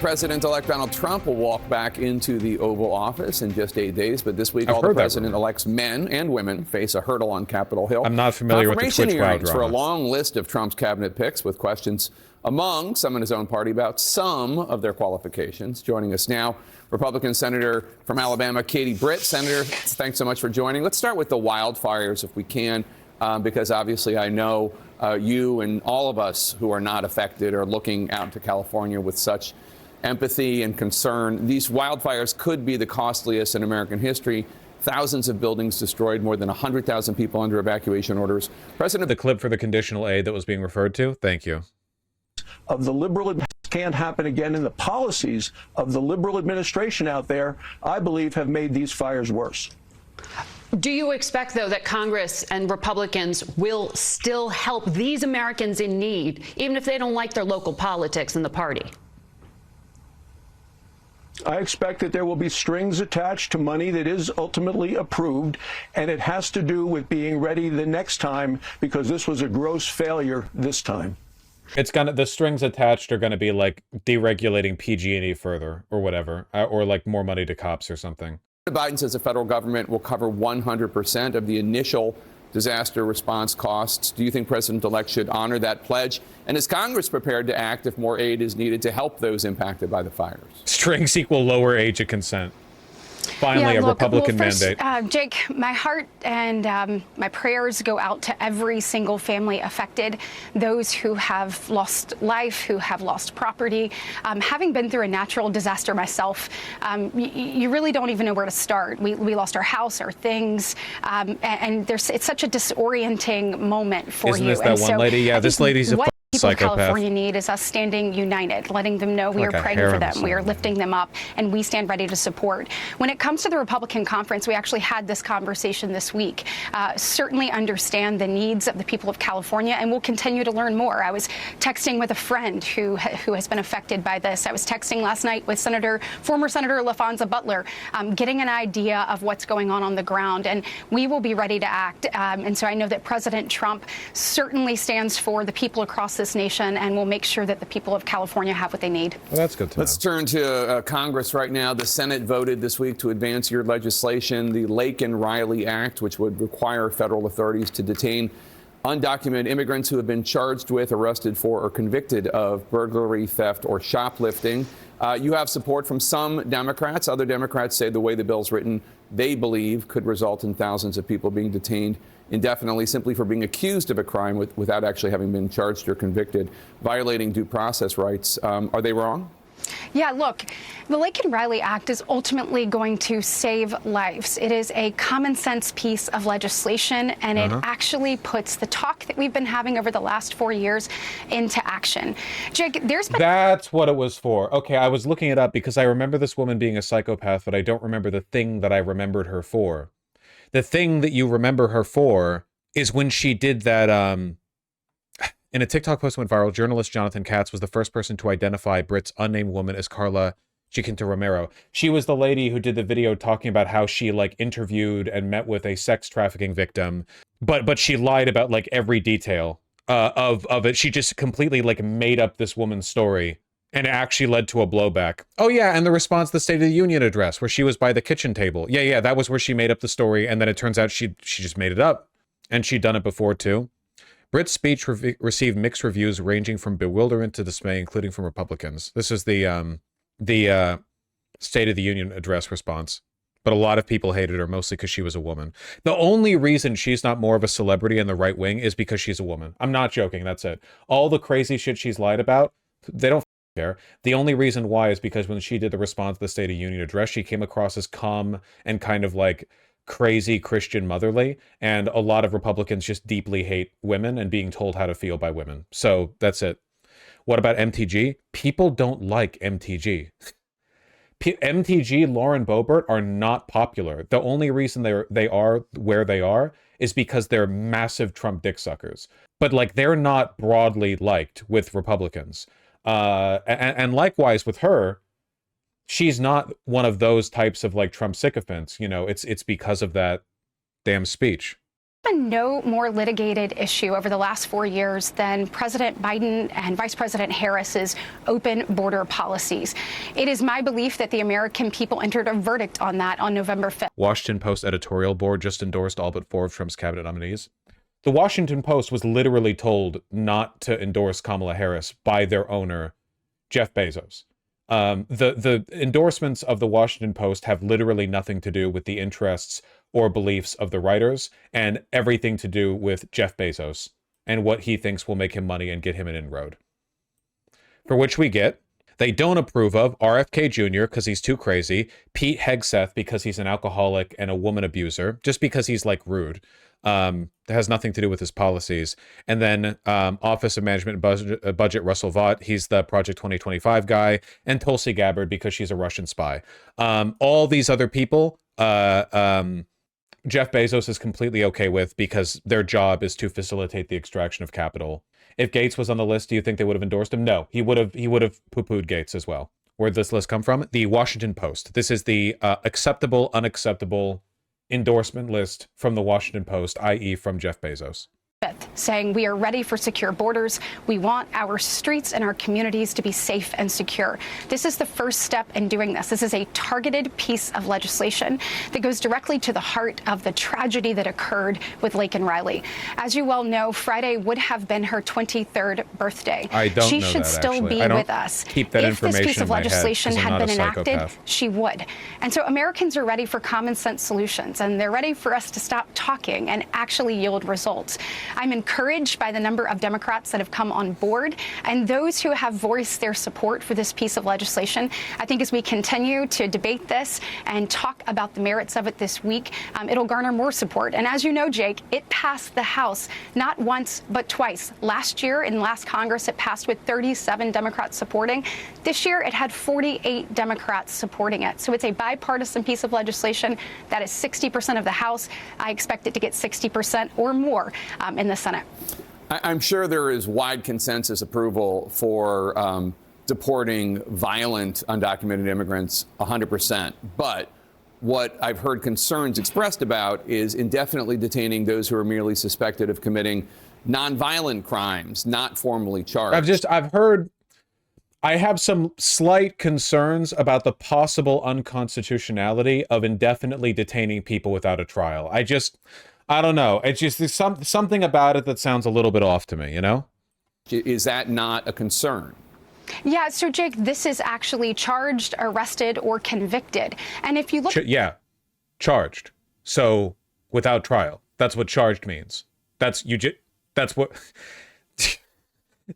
President-elect Donald Trump will walk back into the Oval Office in just 8 days, but this week all the president-elect's men and women face a hurdle on Capitol Hill. I'm not familiar with the Twitch crowd drama. For a long list of Trump's cabinet picks with questions among some in his own party about some of their qualifications. Joining us now, Republican Senator from Alabama, Katie Britt. Senator, thanks so much for joining. Let's start with the wildfires, if we can, because obviously I know you and all of us who are not affected are looking out to California with such empathy and concern. These wildfires could be the costliest in American history. Thousands of buildings destroyed, more than 100,000 people under evacuation orders. The clip for the conditional aid that was being referred to. Thank you. Of the liberal can't happen again, and the policies of the liberal administration out there, I believe, have made these fires worse. Do you expect, though, that Congress and Republicans will still help these Americans in need, even if they don't like their local politics and the party? I expect that there will be strings attached to money that is ultimately approved, and it has to do with being ready the next time, because this was a gross failure this time. The strings attached are gonna be like deregulating PG&E further or whatever, or like more money to cops or something. Biden says the federal government will cover 100% of the initial disaster response costs. Do you think President-elect should honor that pledge? And is Congress prepared to act if more aid is needed to help those impacted by the fires? Strings equal lower age of consent. Finally, Republican mandate. Jake, my heart and my prayers go out to every single family affected, those who have lost life, who have lost property. Having been through a natural disaster myself, you really don't even know where to start. We lost our house, our things, and it's such a disorienting moment for you. Isn't this that one lady? Yeah, this lady's a people of psychopath. California need is us standing united, letting them know we are praying for them, we are lifting them up, and we stand ready to support. When it comes to the Republican conference, we actually had this conversation this week. Certainly understand the needs of the people of California, and we'll continue to learn more. I was texting with a friend who has been affected by this. I was texting last night with former Senator LaFonza Butler, getting an idea of what's going on the ground, and we will be ready to act. And so I know that President Trump certainly stands for the people across this nation, and will make sure that the people of California have what they need. Well, that's good to know. Let's turn to Congress right now. The Senate voted this week to advance your legislation, the Lake and Riley Act, which would require federal authorities to detain undocumented immigrants who have been charged with, arrested for, or convicted of burglary, theft, or shoplifting. You have support from some Democrats. Other Democrats say the way the bill's written, they believe could result in thousands of people being detained indefinitely simply for being accused of a crime without actually having been charged or convicted, violating due process rights. Are they wrong? Yeah, look, the Lake and Riley Act is ultimately going to save lives. It is a common sense piece of legislation, and it actually puts the talk that we've been having over the last 4 years into action. Jake, That's what it was for. Okay, I was looking it up because I remember this woman being a psychopath, but I don't remember the thing that I remembered her for. The thing that you remember her for is when she did that, in a TikTok post went viral, journalist Jonathan Katz was the first person to identify Britt's unnamed woman as Carla Chiquinta Romero. She was the lady who did the video talking about how she like interviewed and met with a sex trafficking victim, but she lied about like every detail of it. She just completely like made up this woman's story. And it actually led to a blowback. Oh yeah, and the response to the State of the Union address, where she was by the kitchen table. Yeah, that was where she made up the story, and then it turns out she just made it up. And she'd done it before, too. Britt's speech received mixed reviews, ranging from bewilderment to dismay, including from Republicans. This is the State of the Union address response. But a lot of people hated her, mostly because she was a woman. The only reason she's not more of a celebrity in the right wing is because she's a woman. I'm not joking, that's it. All the crazy shit she's lied about, they don't care. The only reason why is because when she did the response to the State of the Union address, she came across as calm and kind of like crazy Christian motherly, and a lot of Republicans just deeply hate women and being told how to feel by women. So that's it. What about MTG? People don't like MTG. MTG, Lauren Boebert are not popular. The only reason they are where they are is because they're massive Trump dick suckers. But like they're not broadly liked with Republicans. And likewise with her, she's not one of those types of like Trump sycophants. You know, it's because of that damn speech. been no more litigated issue over the last 4 years than President Biden and Vice President Harris's open border policies. It is my belief that the American people entered a verdict on that on November 5th. Washington Post editorial board just endorsed all but 4 of Trump's cabinet nominees. The Washington Post was literally told not to endorse Kamala Harris by their owner, Jeff Bezos. The endorsements of the Washington Post have literally nothing to do with the interests or beliefs of the writers, and everything to do with Jeff Bezos and what he thinks will make him money and get him an inroad. For which we get, they don't approve of RFK Jr. because he's too crazy, Pete Hegseth because he's an alcoholic and a woman abuser, just because he's like rude. That has nothing to do with his policies. And then Office of Management and Budget Russell Vought, he's the Project 2025 guy, and Tulsi Gabbard because she's a Russian spy. All these other people, Jeff Bezos is completely okay with because their job is to facilitate the extraction of capital. If Gates was on the list, do you think they would have endorsed him? No, he would have poo-pooed Gates as well. Where'd this list come from? The Washington Post. This is the acceptable, unacceptable endorsement list from the Washington Post, i.e. from Jeff Bezos. Saying we are ready for secure borders. We want our streets and our communities to be safe and secure. This is the first step in doing this. This is a targeted piece of legislation that goes directly to the heart of the tragedy that occurred with Laken Riley. As you well know, Friday would have been her 23rd birthday. I don't She know should that, still actually. be I don't with us. keep that if this information piece of in my head, legislation 'cause I'm had not been a enacted, psychopath. she would. And so Americans are ready for common sense solutions, and they're ready for us to stop talking and actually yield results. I'm encouraged by the number of Democrats that have come on board and those who have voiced their support for this piece of legislation. I think as we continue to debate this and talk about the merits of it this week, it'll garner more support. And as you know, Jake, it passed the House not once but twice. Last year in last Congress, it passed with 37 Democrats supporting. This year, it had 48 Democrats supporting it. So it's a bipartisan piece of legislation that is 60% of the House. I expect it to get 60% or more in the Senate. I'm sure there is wide consensus approval for deporting violent undocumented immigrants 100%. But what I've heard concerns expressed about is indefinitely detaining those who are merely suspected of committing nonviolent crimes, not formally charged. I have some slight concerns about the possible unconstitutionality of indefinitely detaining people without a trial. I don't know. It's just there's something about it that sounds a little bit off to me, you know? Is that not a concern? Yeah, so Jake, this is actually charged, arrested, or convicted. And if you look... Charged. So, without trial. That's what charged means. That's what...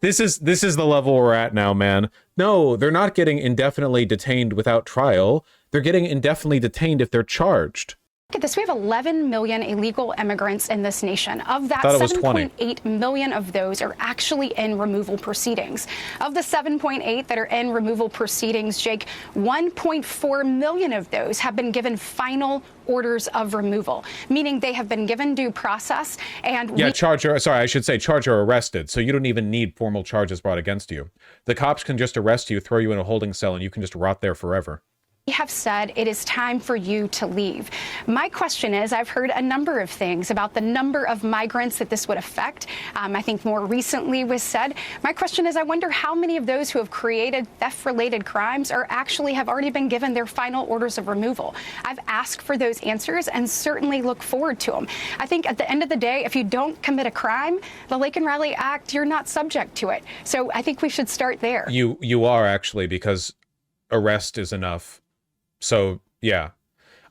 This is the level we're at now, man. No, they're not getting indefinitely detained without trial. They're getting indefinitely detained if they're charged. Look at this. We have 11 million illegal immigrants in this nation. Of that, 7.8 million of those are actually in removal proceedings. Of the 7.8 that are in removal proceedings, Jake, 1.4 million of those have been given final orders of removal, meaning they have been given due process and... Yeah, charge or arrested. So you don't even need formal charges brought against you. The cops can just arrest you, throw you in a holding cell, and you can just rot there forever. We have said it is time for you to leave. My question is, I've heard a number of things about the number of migrants that this would affect. I think more recently was said. My question is, I wonder how many of those who have created theft-related crimes have already been given their final orders of removal. I've asked for those answers and certainly look forward to them. I think at the end of the day, if you don't commit a crime, the Laken Riley Act, you're not subject to it. So I think we should start there. You are actually, because arrest is enough. So, yeah.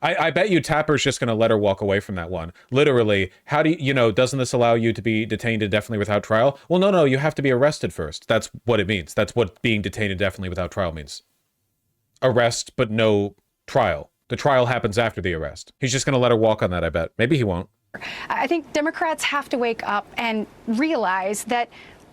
I bet you Tapper's just going to let her walk away from that one. Literally, how do you, doesn't this allow you to be detained indefinitely without trial? Well, no, you have to be arrested first. That's what it means. That's what being detained indefinitely without trial means. Arrest, but no trial. The trial happens after the arrest. He's just going to let her walk on that, I bet. Maybe he won't. I think Democrats have to wake up and realize that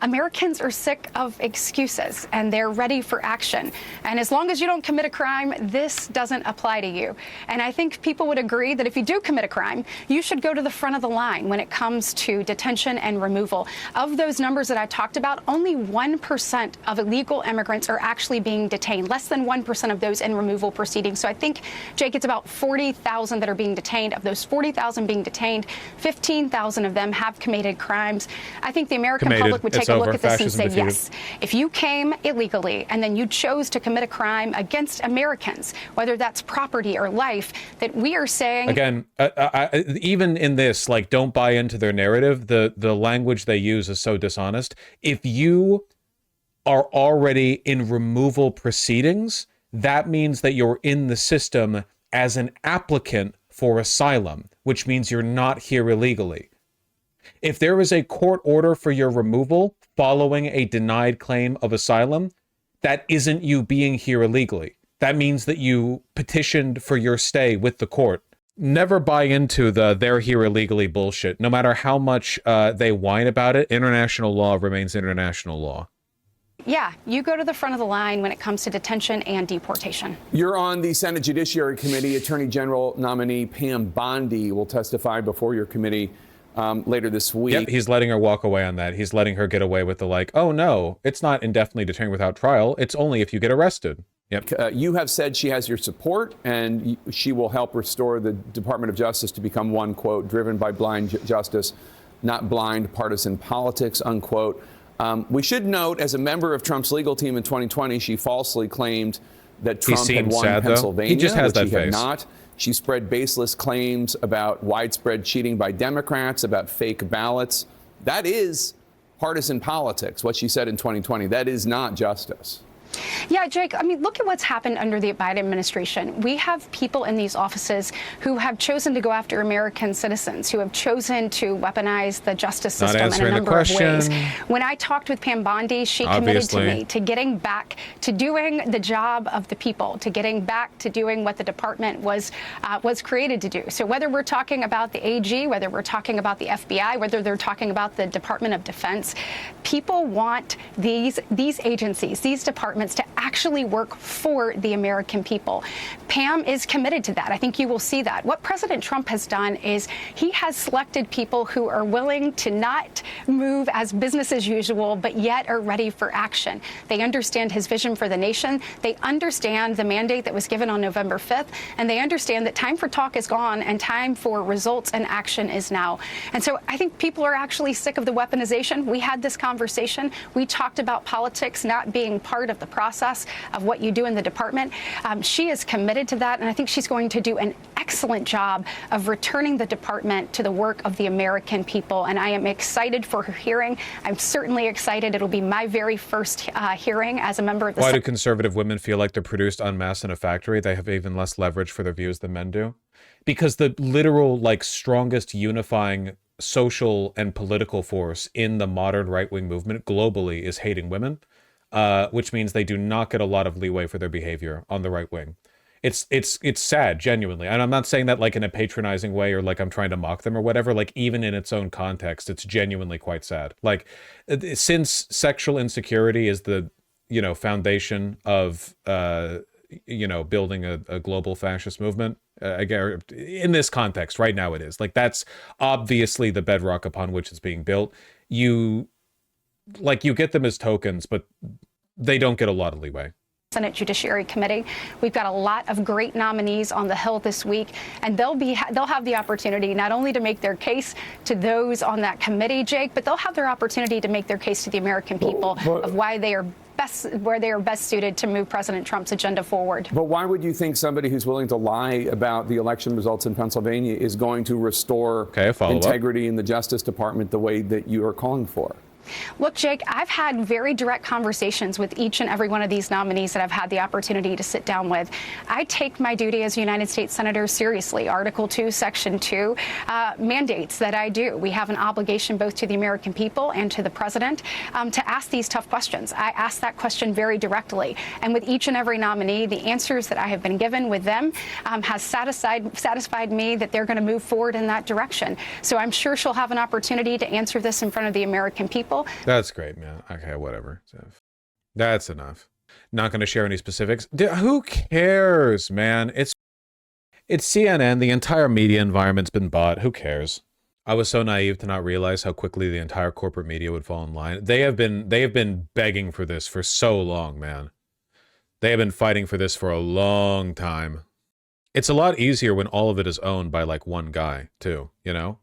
Americans are sick of excuses and they're ready for action. And as long as you don't commit a crime, this doesn't apply to you. And I think people would agree that if you do commit a crime, you should go to the front of the line when it comes to detention and removal. Of those numbers that I talked about, only 1% of illegal immigrants are actually being detained, less than 1% of those in removal proceedings. So I think, Jake, it's about 40,000 that are being detained. Of those 40,000 being detained, 15,000 of them have committed crimes. I think the American public would take a look at this and say, yes, if you came illegally and then you chose to commit a crime against Americans, whether that's property or life, that we are saying... Again, even in this, like, don't buy into their narrative. The language they use is so dishonest. If you are already in removal proceedings, that means that you're in the system as an applicant for asylum, which means you're not here illegally. If there is a court order for your removal following a denied claim of asylum, that isn't you being here illegally. That means that you petitioned for your stay with the court. Never buy into the they're here illegally bullshit. No matter how much they whine about it, international law remains international law. Yeah, you go to the front of the line when it comes to detention and deportation. You're on the Senate Judiciary Committee. Attorney General nominee Pam Bondi will testify before your committee later this week. Yep, he's letting her walk away on that. He's letting her get away with the like, oh no, it's not indefinitely detained without trial. It's only if you get arrested. Yep. You have said she has your support and she will help restore the Department of Justice to become one, quote, driven by blind justice, not blind partisan politics, unquote. We should note, as a member of Trump's legal team in 2020, she falsely claimed that Trump had won Pennsylvania, he just has which that he face. had not. She spread baseless claims about widespread cheating by Democrats, about fake ballots. That is partisan politics, what she said in 2020. That is not justice. Yeah, Jake, I mean, look at what's happened under the Biden administration. We have people in these offices who have chosen to go after American citizens, who have chosen to weaponize the justice system in a number of ways. When I talked with Pam Bondi, she committed to me to getting back to doing the job of the people, to getting back to doing what the department was created to do. So whether we're talking about the AG, whether we're talking about the FBI, whether they're talking about the Department of Defense, people want these agencies, these departments to actually work for the American people. Pam is committed to that. I think you will see that. What President Trump has done is he has selected people who are willing to not move as business as usual, but yet are ready for action. They understand his vision for the nation. They understand the mandate that was given on November 5th, and they understand that time for talk is gone and time for results and action is now. And so I think people are actually sick of the weaponization. We had this conversation. We talked about politics not being part of the process of what you do in the department. She is committed to that, and I think she's going to do an excellent job of returning the department to the work of the American people, and I am excited for her hearing. I'm certainly excited. It'll be my very first hearing as a member of the Why do conservative women feel like they're produced en masse in a factory? They have even less leverage for their views than men do. Because the literal, like, strongest unifying social and political force in the modern right-wing movement globally is hating women. Which means they do not get a lot of leeway for their behavior on the right wing. It's sad, genuinely. And I'm not saying that like in a patronizing way or like I'm trying to mock them or whatever. Like even in its own context, it's genuinely quite sad. Like since sexual insecurity is the, foundation of, building a global fascist movement, in this context right now it is. Like that's obviously the bedrock upon which it's being built. You get them as tokens, but they don't get a lot of leeway. Senate Judiciary Committee. We've got a lot of great nominees on the Hill this week, and they'll have the opportunity not only to make their case to those on that committee, Jake, but they'll have their opportunity to make their case to the American people of why they are best suited to move President Trump's agenda forward. But why would you think somebody who's willing to lie about the election results in Pennsylvania is going to restore integrity in the Justice Department the way that you are calling for? Look, Jake, I've had very direct conversations with each and every one of these nominees that I've had the opportunity to sit down with. I take my duty as a United States Senator seriously. Article 2, Section 2 mandates that I do. We have an obligation both to the American people and to the president to ask these tough questions. I ask that question very directly. And with each and every nominee, the answers that I have been given with them has satisfied me that they're going to move forward in that direction. So I'm sure she'll have an opportunity to answer this in front of the American people. people. That's great, man. Okay, whatever. That's enough. Not going to share any specifics. Who cares, man? It's CNN. The entire media environment's been bought. Who cares? I was so naive to not realize how quickly the entire corporate media would fall in line. They have been begging for this for so long, man. They have been fighting for this for a long time. It's a lot easier when all of it is owned by like one guy, too, you know?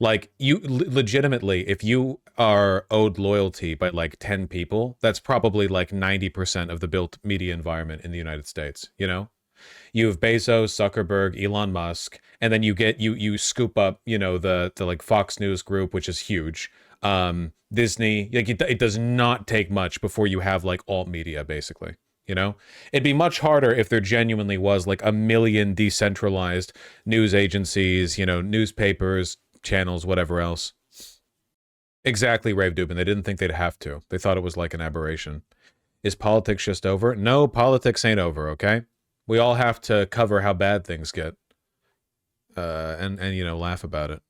Like, you legitimately, if you are owed loyalty by like 10 people, that's probably like 90% of the built media environment in the United States, you know? You have Bezos, Zuckerberg, Elon Musk, and then you get you scoop up, you know, the like Fox News group, which is huge. Disney, like it does not take much before you have like alt media, basically. You know, it'd be much harder if there genuinely was like a million decentralized news agencies, you know, newspapers, channels, whatever else. Exactly, Rave Dubin. They didn't think they'd have to. They thought it was like an aberration. Is politics just over? No, politics ain't over, okay? We all have to cover how bad things get and you know, laugh about it.